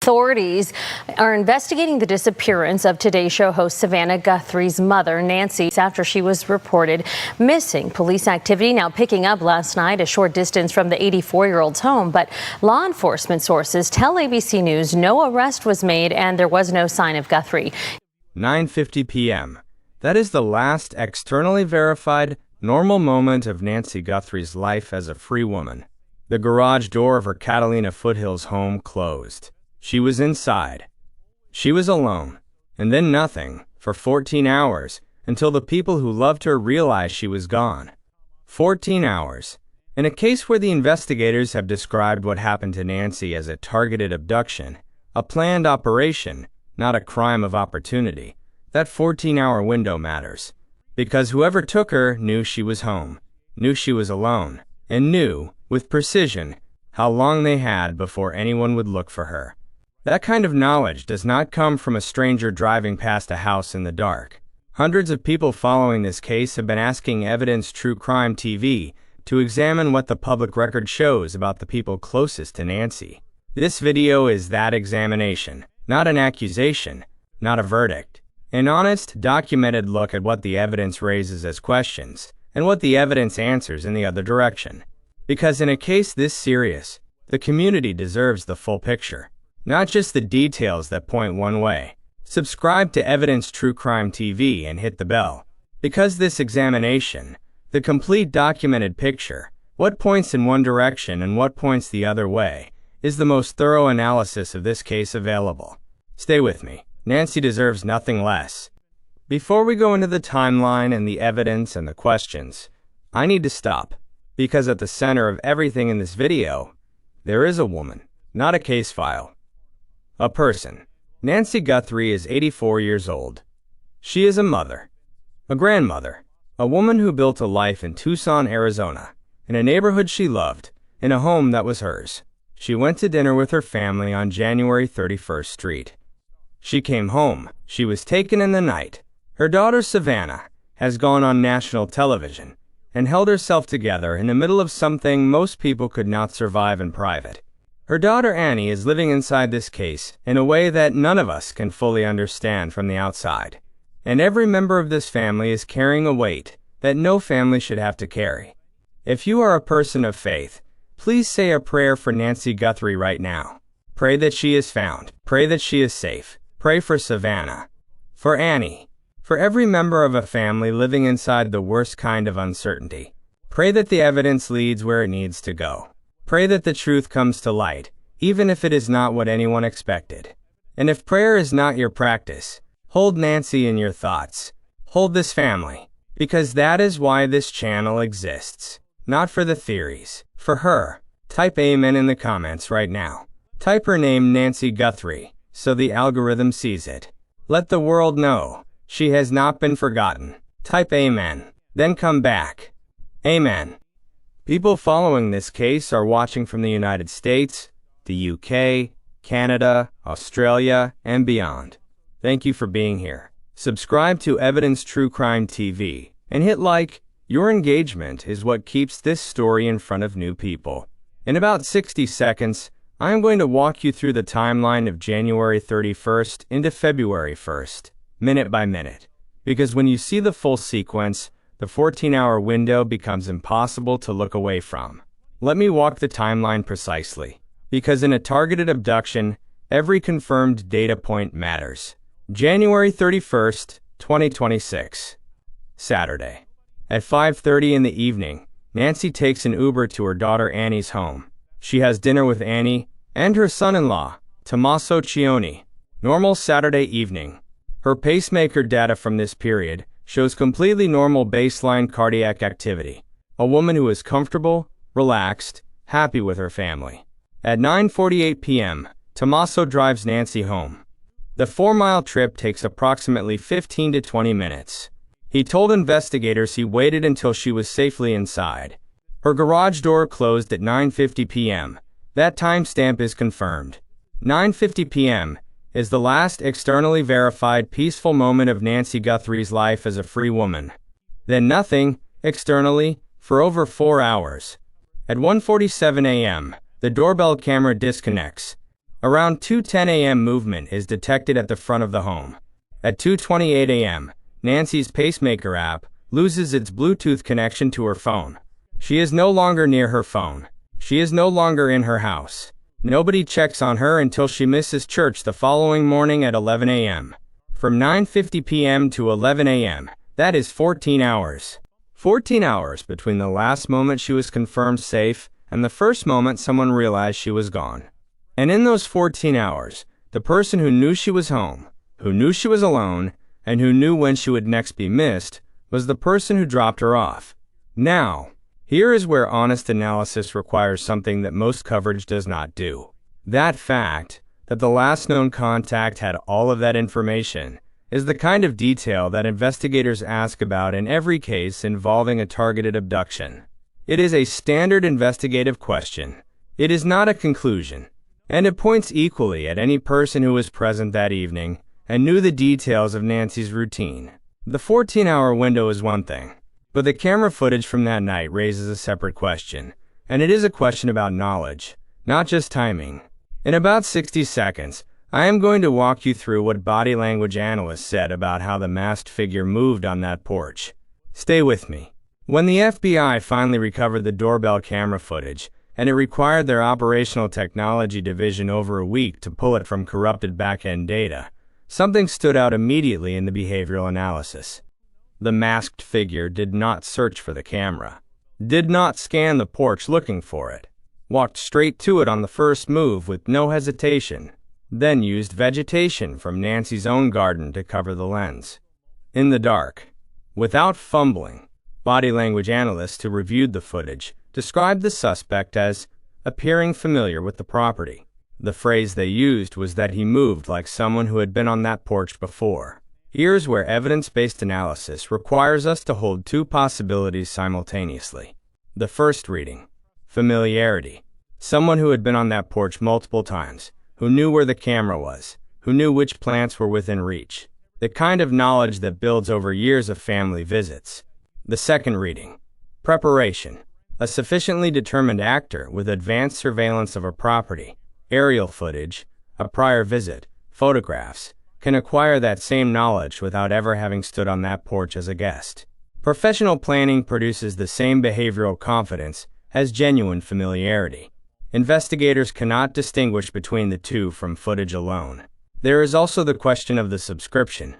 Authorities are investigating the disappearance of Today Show host Savannah Guthrie's mother, Nancy, after she was reported missing. Police activity now picking up last night, a short distance from the 84-year-old's home. But law enforcement sources tell ABC News no arrest was made and there was no sign of Guthrie. 9:50 p.m. That is the last externally verified, normal moment of Nancy Guthrie's life as a free woman. The garage door of her Catalina Foothills home closed. She was inside. She was alone, and then nothing, for 14 hours, until the people who loved her realized she was gone. 14 hours. In a case where the investigators have described what happened to Nancy as a targeted abduction, a planned operation, not a crime of opportunity, that 14-hour window matters. Because whoever took her knew she was home, knew she was alone, and knew, with precision, how long they had before anyone would look for her. That kind of knowledge does not come from a stranger driving past a house in the dark. Hundreds of people following this case have been asking Evidence True Crime TV to examine what the public record shows about the people closest to Nancy. This video is that examination, not an accusation, not a verdict. An honest, documented look at what the evidence raises as questions, and what the evidence answers in the other direction. Because in a case this serious, the community deserves the full picture, not just the details that point one way. Subscribe to Evidence True Crime TV and hit the bell. Because this examination, the complete documented picture, what points in one direction and what points the other way, is the most thorough analysis of this case available. Stay with me. Nancy deserves nothing less. Before we go into the timeline and the evidence and the questions, I need to stop. Because at the center of everything in this video, there is a woman, not a case file. A person. Nancy Guthrie is 84 years old. She is a mother, a grandmother, a woman who built a life in Tucson, Arizona, in a neighborhood she loved, in a home that was hers. She went to dinner with her family on January 31st Street. She came home. She was taken in the night. Her daughter Savannah has gone on national television and held herself together in the middle of something most people could not survive in private. Her daughter Annie is living inside this case in a way that none of us can fully understand from the outside. And every member of this family is carrying a weight that no family should have to carry. If you are a person of faith, please say a prayer for Nancy Guthrie right now. Pray that she is found. Pray that she is safe. Pray for Savannah. For Annie. For every member of a family living inside the worst kind of uncertainty. Pray that the evidence leads where it needs to go. Pray that the truth comes to light, even if it is not what anyone expected. And if prayer is not your practice, hold Nancy in your thoughts. Hold this family. Because that is why this channel exists. Not for the theories. For her. Type amen in the comments right now. Type her name Nancy Guthrie, so the algorithm sees it. Let the world know she has not been forgotten. Type amen. Then come back. Amen. People following this case are watching from the United States, the UK, Canada, Australia, and beyond. Thank you for being here. Subscribe to Evidence True Crime TV and hit like. Your engagement is what keeps this story in front of new people. In about 60 seconds, I am going to walk you through the timeline of January 31st into February 1st, minute by minute. Because when you see the full sequence, the 14-hour window becomes impossible to look away from. Let me walk the timeline precisely. Because in a targeted abduction, every confirmed data point matters. January 31st, 2026. Saturday. At 5:30 in the evening, Nancy takes an Uber to her daughter Annie's home. She has dinner with Annie and her son-in-law, Tommaso Cioni. Normal Saturday evening. Her pacemaker data from this period shows completely normal baseline cardiac activity. A woman who is comfortable, relaxed, happy with her family. At 9:48 p.m., Tommaso drives Nancy home. The 4-mile trip takes approximately 15 to 20 minutes. He told investigators he waited until she was safely inside. Her garage door closed at 9:50 p.m. That timestamp is confirmed. 9:50 p.m. is the last externally verified peaceful moment of Nancy Guthrie's life as a free woman. Then nothing, externally, for over 4 hours. At 1:47 a.m., the doorbell camera disconnects. Around 2:10 a.m. movement is detected at the front of the home. At 2:28 a.m., Nancy's pacemaker app loses its Bluetooth connection to her phone. She is no longer near her phone. She is no longer in her house. Nobody checks on her until she misses church the following morning at 11 a.m. From 9:50 p.m. to 11 a.m., that is 14 hours. 14 hours between the last moment she was confirmed safe and the first moment someone realized she was gone. And in those 14 hours, the person who knew she was home, who knew she was alone, and who knew when she would next be missed, was the person who dropped her off. Now, here is where honest analysis requires something that most coverage does not do. That fact, that the last known contact had all of that information, is the kind of detail that investigators ask about in every case involving a targeted abduction. It is a standard investigative question. It is not a conclusion, and it points equally at any person who was present that evening and knew the details of Nancy's routine. The 14-hour window is one thing, but the camera footage from that night raises a separate question, and it is a question about knowledge, not just timing. In about 60 seconds, I am going to walk you through what body language analysts said about how the masked figure moved on that porch. Stay with me. When the FBI finally recovered the doorbell camera footage, and it required their operational technology division over a week to pull it from corrupted back-end data, something stood out immediately in the behavioral analysis. The masked figure did not search for the camera, did not scan the porch looking for it, walked straight to it on the first move with no hesitation, then used vegetation from Nancy's own garden to cover the lens. In the dark, without fumbling, body language analysts who reviewed the footage described the suspect as appearing familiar with the property. The phrase they used was that he moved like someone who had been on that porch before. Here's where evidence-based analysis requires us to hold two possibilities simultaneously. The first reading: familiarity. Someone who had been on that porch multiple times, who knew where the camera was, who knew which plants were within reach. The kind of knowledge that builds over years of family visits. The second reading: preparation. A sufficiently determined actor with advanced surveillance of a property, aerial footage, a prior visit, photographs, can acquire that same knowledge without ever having stood on that porch as a guest. Professional planning produces the same behavioral confidence as genuine familiarity. Investigators cannot distinguish between the two from footage alone. There is also the question of the subscription.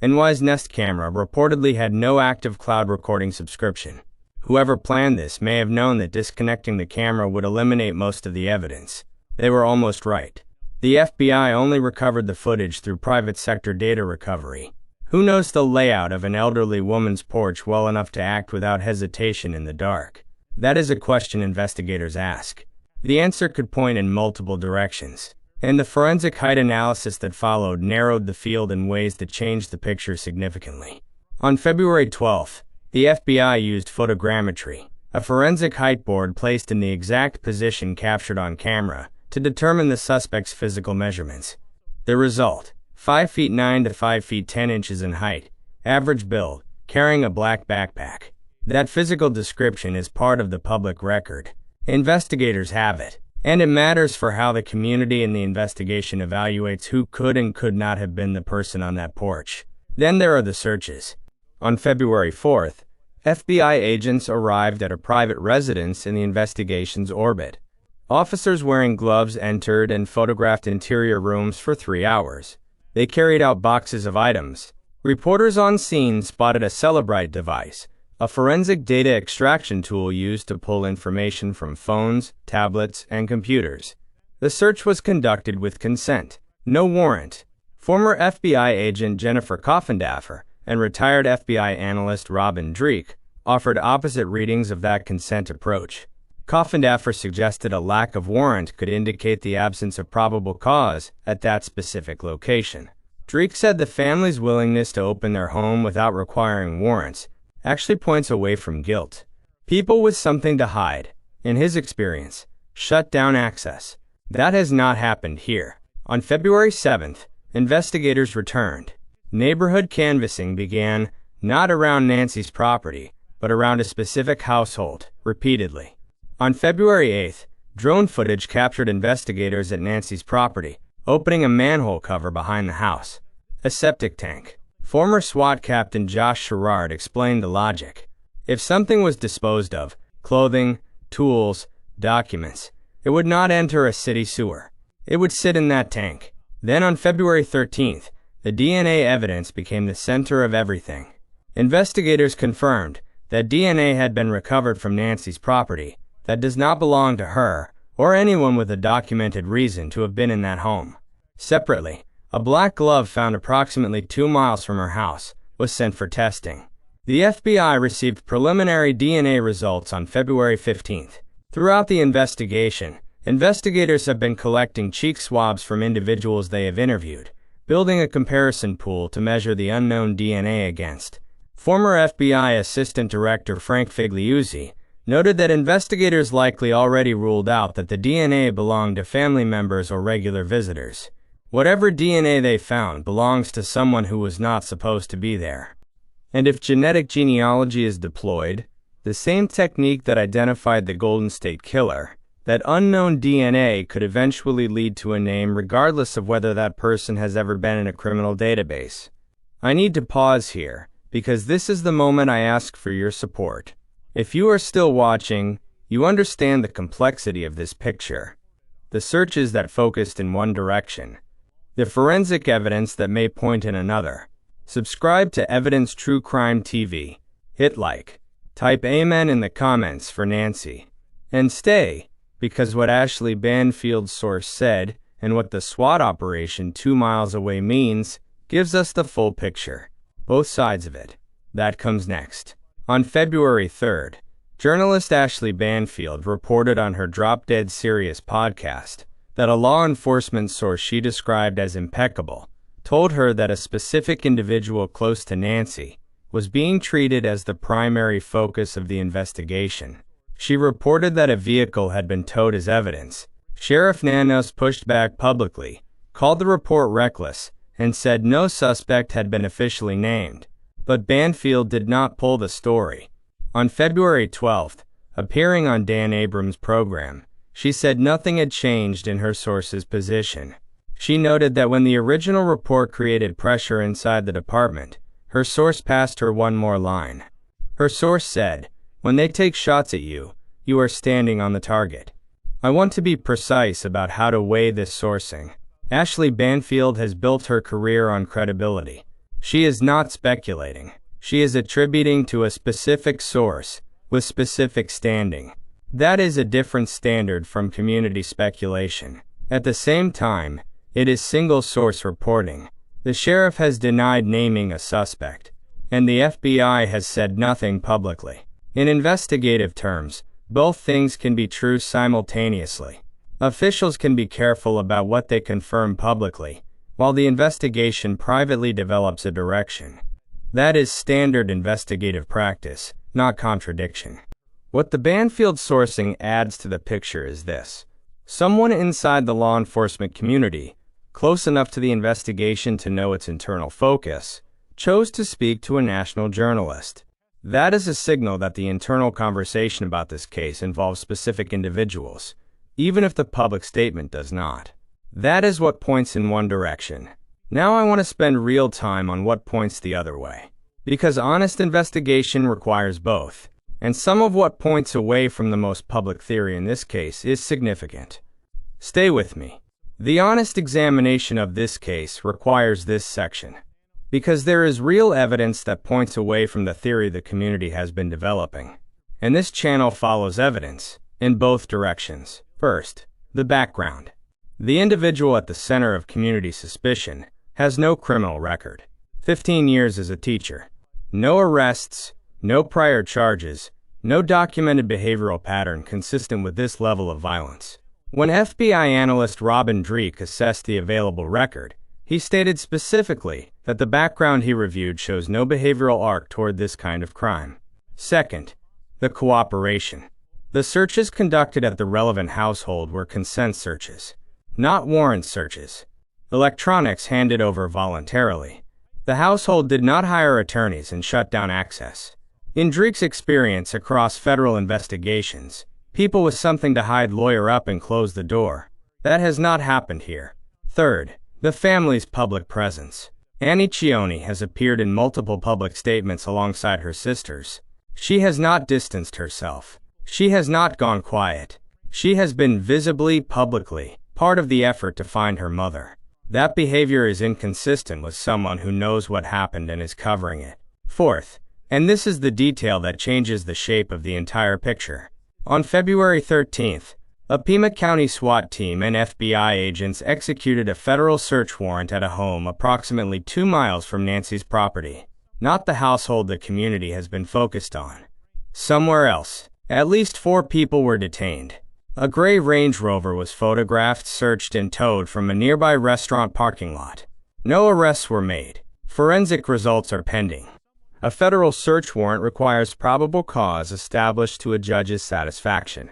NY's Nest camera reportedly had no active cloud recording subscription. Whoever planned this may have known that disconnecting the camera would eliminate most of the evidence. They were almost right. The FBI only recovered the footage through private sector data recovery. Who knows the layout of an elderly woman's porch well enough to act without hesitation in the dark? That is a question investigators ask. The answer could point in multiple directions, and the forensic height analysis that followed narrowed the field in ways that changed the picture significantly. On February 12th, the FBI used photogrammetry, a forensic height board placed in the exact position captured on camera, to determine the suspect's physical measurements. The result: 5 feet 9 to 5 feet 10 inches in height, average build, carrying a black backpack. That physical description is part of the public record. Investigators have it, and it matters for how the community in the investigation evaluates who could and could not have been the person on that porch. Then there are the searches. On February 4th, FBI agents arrived at a private residence in the investigation's orbit. Officers wearing gloves entered and photographed interior rooms for 3 hours. They carried out boxes of items. Reporters on scene spotted a Celebrite device, a forensic data extraction tool used to pull information from phones, tablets, and computers. The search was conducted with consent, no warrant. Former FBI agent Jennifer Kidnapper and retired FBI analyst Robin Dreek offered opposite readings of that consent approach. Kidnapper suggested a lack of warrant could indicate the absence of probable cause at that specific location. Dreek said the family's willingness to open their home without requiring warrants actually points away from guilt. People with something to hide, in his experience, shut down access. That has not happened here. On February 7th, investigators returned. Neighborhood canvassing began, not around Nancy's property, but around a specific household, repeatedly. On February 8th, Drone footage captured investigators at Nancy's property, opening a manhole cover behind the house. A septic tank. Former SWAT Captain Josh Sherrard explained the logic. If something was disposed of, clothing, tools, documents, it would not enter a city sewer. It would sit in that tank. Then on February 13th, the DNA evidence became the center of everything. Investigators confirmed that DNA had been recovered from Nancy's property that does not belong to her or anyone with a documented reason to have been in that home. Separately, a black glove found approximately 2 miles from her house was sent for testing. The FBI received preliminary DNA results on February 15th. Throughout the investigation, investigators have been collecting cheek swabs from individuals they have interviewed, building a comparison pool to measure the unknown DNA against. Former FBI Assistant Director Frank Figliuzzi noted that investigators likely already ruled out that the DNA belonged to family members or regular visitors. Whatever DNA they found belongs to someone who was not supposed to be there. And if genetic genealogy is deployed, the same technique that identified the Golden State Killer, that unknown DNA could eventually lead to a name regardless of whether that person has ever been in a criminal database. I need to pause here, because this is the moment I ask for your support. If you are still watching, you understand the complexity of this picture. The searches that focused in one direction. The forensic evidence that may point in another. Subscribe to Evidence True Crime TV. Hit like. Type Amen in the comments for Nancy. And stay, because what Ashley Banfield's source said, and what the SWAT operation 2 miles away means, gives us the full picture. Both sides of it. That comes next. On February 3rd, journalist Ashley Banfield reported on her Drop Dead Serious podcast that a law enforcement source she described as impeccable told her that a specific individual close to Nancy was being treated as the primary focus of the investigation. She reported that a vehicle had been towed as evidence. Sheriff Nanos pushed back publicly, called the report reckless, and said no suspect had been officially named. But Banfield did not pull the story. On February 12th, appearing on Dan Abrams' program, she said nothing had changed in her source's position. She noted that when the original report created pressure inside the department, her source passed her one more line. Her source said, "When they take shots at you, you are standing on the target." I want to be precise about how to weigh this sourcing. Ashley Banfield has built her career on credibility. She is not speculating. She is attributing to a specific source, with specific standing. That is a different standard from community speculation. At the same time, it is single-source reporting. The sheriff has denied naming a suspect, and the FBI has said nothing publicly. In investigative terms, both things can be true simultaneously. Officials can be careful about what they confirm publicly, while the investigation privately develops a direction. That is standard investigative practice, not contradiction. What the Banfield sourcing adds to the picture is this. Someone inside the law enforcement community, close enough to the investigation to know its internal focus, chose to speak to a national journalist. That is a signal that the internal conversation about this case involves specific individuals, even if the public statement does not. That is what points in one direction. Now I want to spend real time on what points the other way. Because honest investigation requires both, and some of what points away from the most public theory in this case is significant. Stay with me. The honest examination of this case requires this section. Because there is real evidence that points away from the theory the community has been developing. And this channel follows evidence in both directions. First, the background. The individual at the center of community suspicion has no criminal record. 15 years as a teacher. No arrests, no prior charges, no documented behavioral pattern consistent with this level of violence. When FBI analyst Robin Dreek assessed the available record, he stated specifically that the background he reviewed shows no behavioral arc toward this kind of crime. Second, the cooperation. The searches conducted at the relevant household were consent searches, not warrant searches. Electronics handed over voluntarily. The household did not hire attorneys and shut down access. In Dreek's experience across federal investigations, People with something to hide lawyer up and close the door. That has not happened here. Third, the family's public presence. Annie Cioni has appeared in multiple public statements alongside her sisters. She has not distanced herself. She has not gone quiet. She has been visibly, publicly, part of the effort to find her mother. That behavior is inconsistent with someone who knows what happened and is covering it. Fourth, and this is the detail that changes the shape of the entire picture. On February 13th, a Pima County SWAT team and FBI agents executed a federal search warrant at a home approximately 2 miles from Nancy's property. Not the household the community has been focused on. Somewhere else, at least 4 people were detained. A gray Range Rover was photographed, searched, and towed from a nearby restaurant parking lot. No arrests were made. Forensic results are pending. A federal search warrant requires probable cause established to a judge's satisfaction.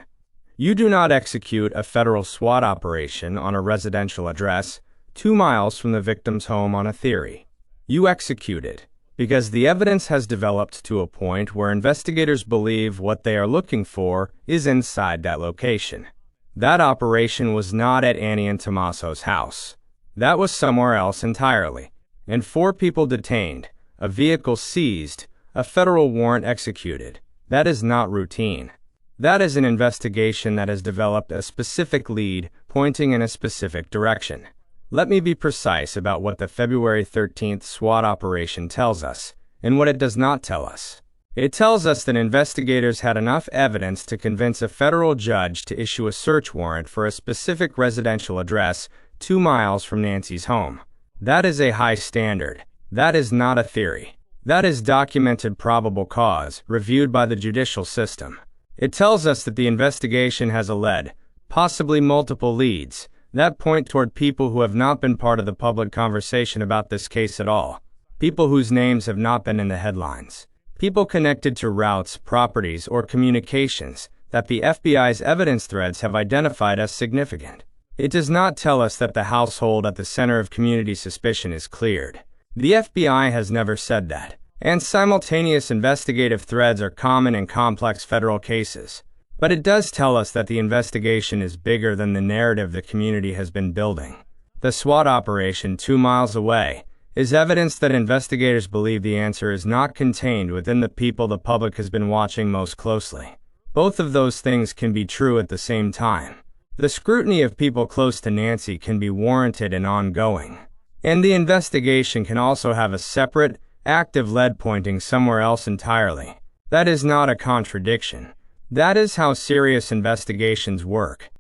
You do not execute a federal SWAT operation on a residential address 2 miles from the victim's home on a theory. You execute it because the evidence has developed to a point where investigators believe what they are looking for is inside that location. That operation was not at Annie and Tommaso's house. That was somewhere else entirely. And 4 people detained, a vehicle seized, a federal warrant executed. That is not routine. That is an investigation that has developed a specific lead pointing in a specific direction. Let me be precise about what the February 13th SWAT operation tells us, and what it does not tell us. It tells us that investigators had enough evidence to convince a federal judge to issue a search warrant for a specific residential address 2 miles from Nancy's home. That is a high standard. That is not a theory. That is documented probable cause, reviewed by the judicial system. It tells us that the investigation has led, possibly multiple leads, that point toward people who have not been part of the public conversation about this case at all. People whose names have not been in the headlines. People connected to routes, properties, or communications that the FBI's evidence threads have identified as significant. It does not tell us that the household at the center of community suspicion is cleared. The FBI has never said that. And simultaneous investigative threads are common in complex federal cases. But it does tell us that the investigation is bigger than the narrative the community has been building. The SWAT operation 2 miles away is evidence that investigators believe the answer is not contained within the people the public has been watching most closely. Both of those things can be true at the same time. The scrutiny of people close to Nancy can be warranted and ongoing. And the investigation can also have a separate, active lead pointing somewhere else entirely. That is not a contradiction. That is how serious investigations work.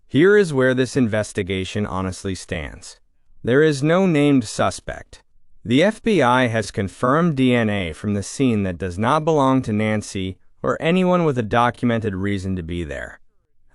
Here is where this investigation honestly stands. There is no named suspect. The FBI has confirmed DNA from the scene that does not belong to Nancy or anyone with a documented reason to be there.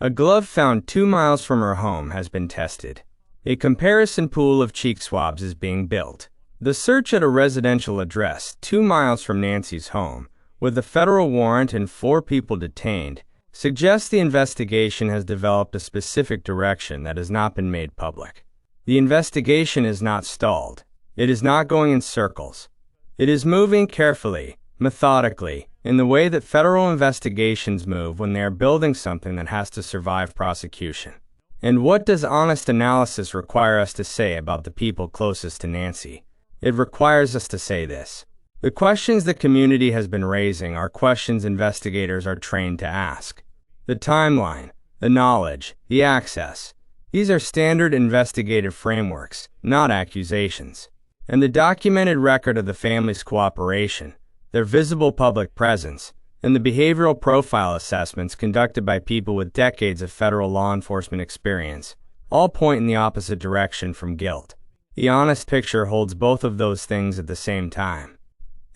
A glove found 2 miles from her home has been tested. A comparison pool of cheek swabs is being built. The search at a residential address 2 miles from Nancy's home, with a federal warrant and 4 people detained, suggests the investigation has developed a specific direction that has not been made public. The investigation is not stalled. It is not going in circles. It is moving carefully, methodically, in the way that federal investigations move when they are building something that has to survive prosecution. And what does honest analysis require us to say about the people closest to Nancy? It requires us to say this. The questions the community has been raising are questions investigators are trained to ask. The timeline, the knowledge, the access. These are standard investigative frameworks, not accusations. And the documented record of the family's cooperation, their visible public presence, and the behavioral profile assessments conducted by people with decades of federal law enforcement experience all point in the opposite direction from guilt. The honest picture holds both of those things at the same time.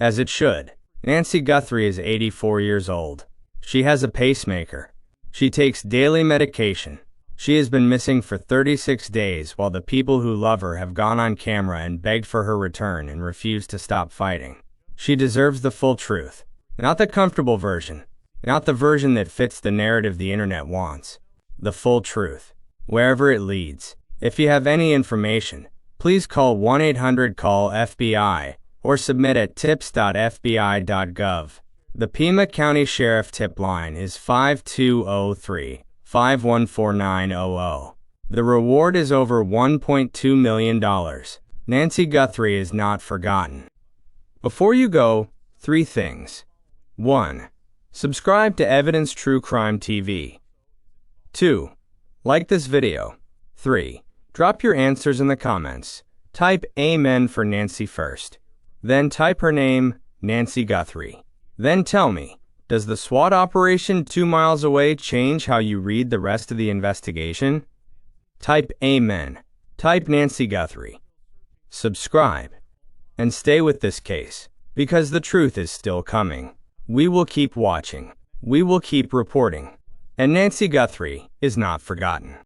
As it should. Nancy Guthrie is 84 years old. She has a pacemaker. She takes daily medication. She has been missing for 36 days while the people who love her have gone on camera and begged for her return and refused to stop fighting. She deserves the full truth. Not the comfortable version. Not the version that fits the narrative the internet wants. The full truth. Wherever it leads. If you have any information, please call 1-800-CALL-FBI or submit at tips.fbi.gov. The Pima County Sheriff tip line is 5203-514-900. The reward is over $1.2 million. Nancy Guthrie is not forgotten. Before you go, 3 things. 1. Subscribe to Evidence True Crime TV. 2. Like this video. 3. Drop your answers in the comments. Type Amen for Nancy first. Then type her name, Nancy Guthrie. Then tell me, does the SWAT operation 2 miles away change how you read the rest of the investigation? Type Amen. Type Nancy Guthrie. Subscribe. And stay with this case, because the truth is still coming. We will keep watching. We will keep reporting. And Nancy Guthrie is not forgotten.